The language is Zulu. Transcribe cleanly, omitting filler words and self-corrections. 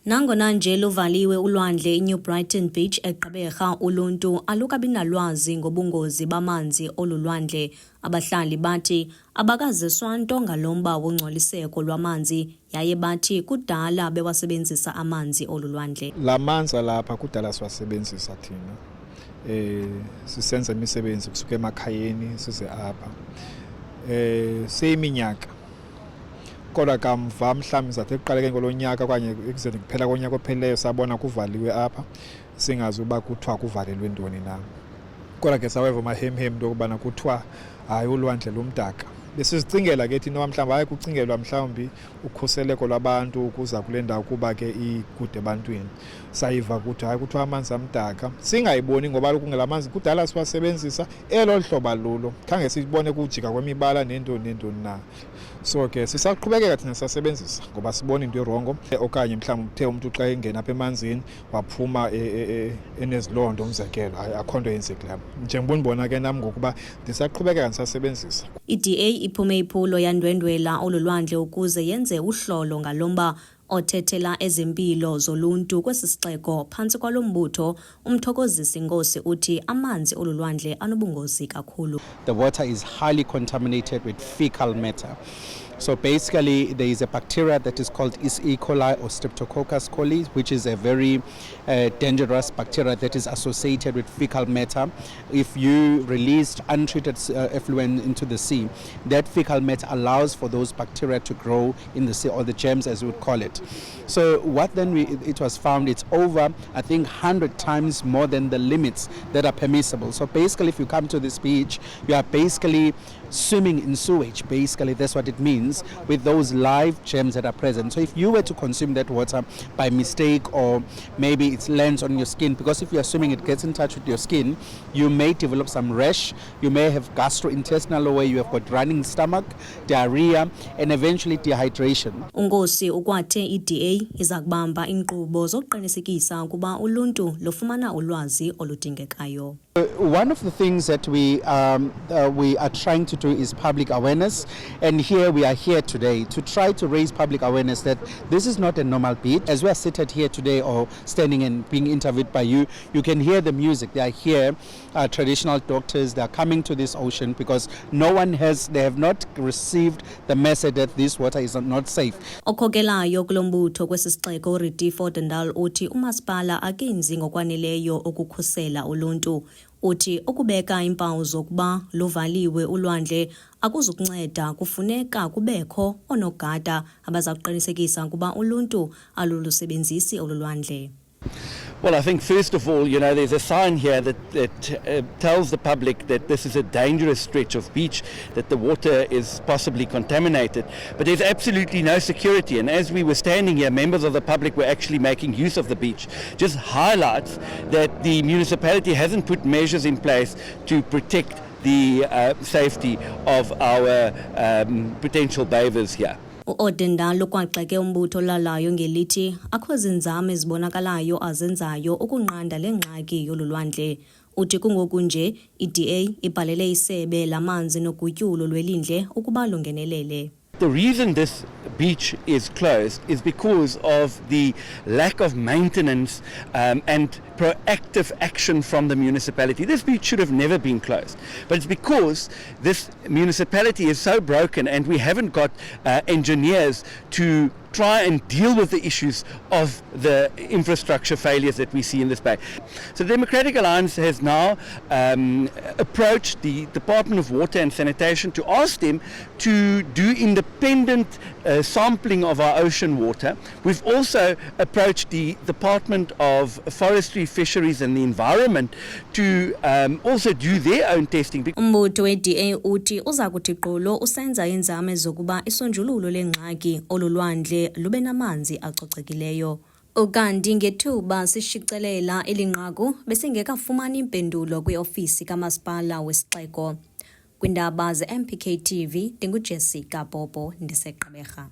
Nangona nje luvaliwe ulwandle iNew Brighton Beach eGqeberha, uluntu alukabi nalwazi ngobungozi bamanzi olulwandle. Abahlali bathi abakaziswa nto ngalomba wongcoliseko lwamanzi, yaye bathi kudala bewasebenzisa amanzi olulwandle. La manzi lapha kudala siwasebenzisa thina. Sisenza imisebenzi kusuka emakhayeni size apha. Seyiminyaka. Kodwa kamva mhlawumbe zathe kuqaleke ngolonyaka okanye ekuzeni kuphela konyaka opheleyo sabona kuvaliwe apha singazi uba kuthiwa kuvalelwe ntoni na. Kodwa ke saweva mahemhem into okubana kuthiwa hayi ulwandle lumdaka. Besizicingela ke thina mhlawumbe hayi kucingelwa mhlawumbe ukhuseleko lwabantu ukuza kule ndawo kuba ke ikude ebantwini. Sayiva ukuthi hayi kuthiwa amanzi amdaka, singayiboni ngoba kungelamanzi kudala siwasebenzisa elo hlobo lulo khange sibone kujika kwemibala nento na. So ke sisaqhubekeka thina sasebenzisa ngoba sibona into erongo okanye mhlawumbe uthe umuntu xa engena apha emanzini waphuma enezilondo umzekelo hayi akho nto yenzekileyo. Njengoba ndibona ke nam ngokuba ndisaqhubekeka ndisasebenzisa. I-DA iphume iphulo yandwendwela olulwandle ukuze yenze uhlolo ngalomba othethela ezempilo zoluntu kwesi sixeko. Phantsi kwalo mbutho umthokozisi Nkosi uthi amanzi olulwandle anobungozi kakhulu. The water is highly contaminated with fecal matter. So basically there is a bacteria that is called E. coli or Streptococcus coli, which is a very dangerous bacteria that is associated with fecal matter. If you released untreated effluent into the sea, that fecal matter allows for those bacteria to grow in the sea, or the germs as we would call it. So what then it was found, it's over I think 100 times more than the limits that are permissible. So basically if you come to this beach, you are basically swimming in sewage. Basically that's what it means, with those live germs that are present. So if you were to consume that water by mistake, or maybe it lands on your skin, because if you are swimming it gets in touch with your skin, you may develop some rash, you may have gastrointestinal where you have got running stomach, diarrhea, and eventually dehydration. Unkosi ukwathe i-DA iza kubamba inkqubo zokuqinisekisa ukuba uluntu lufumana ulwazi oludingekayo. One of the things that we are trying to do is public awareness, and here we are here today to try to raise public awareness that this is not a normal beach. As we are seated here today or standing and being interviewed by you, you can hear the music. They are here, traditional doctors, they are coming to this ocean because they have not received the message that this water is not safe. Okhokelayo kulombutho kwesi sixeko Redifo Dendal uthi umasipala akenzi ngokwaneleyo ukukhusela uluntu. Uthi ukubeka impawu zokuba luvaliwe ulwandle akuzukunceda, kufuneka kubekho onogada abaza kuqinisekisa ukuba uluntu alulusebenzisi olulwandle. Well, I think first of all, there's a sign here that tells the public that this is a dangerous stretch of beach, that the water is possibly contaminated, but there's absolutely no security. And as we were standing here, members of the public were actually making use of the beach. Just highlights that the municipality hasn't put measures in place to protect the safety of our potential bathers here. U-Odendal ukwagxeke umbutho lalayo ngelithi akho zinzame ezibonakalayo azenzayo ukunqanda le ngxaki yolulwandle. Uthi kungoku nje i-DA ibhalele isebe lamanzi nogutyulo lwelindle ukuba lungenelele. The reason this beach is closed is because of the lack of maintenance and proactive action from the municipality. This beach should have never been closed, but it's because this municipality is so broken and we haven't got engineers to try and deal with the issues of the infrastructure failures that we see in this bay. So the Democratic Alliance has now approached the Department of Water and Sanitation to ask them to do independent sampling of our ocean water. We've also approached the Department of Forestry, Fisheries and the Environment to also do their own testing. Umbutho we-DA uthi uza kuthi qolo usenza inzame zokuba isonjululo lengxaki olulwandle lube namanzi acocekileyo. Ukanti ngethuba sishicelela elinqaku besingekafumani impendulo kwiofisi kamasipala wesixeko. Kwindaba ze-MPK TV, ndinguJessica Bobo ndiseGqeberha.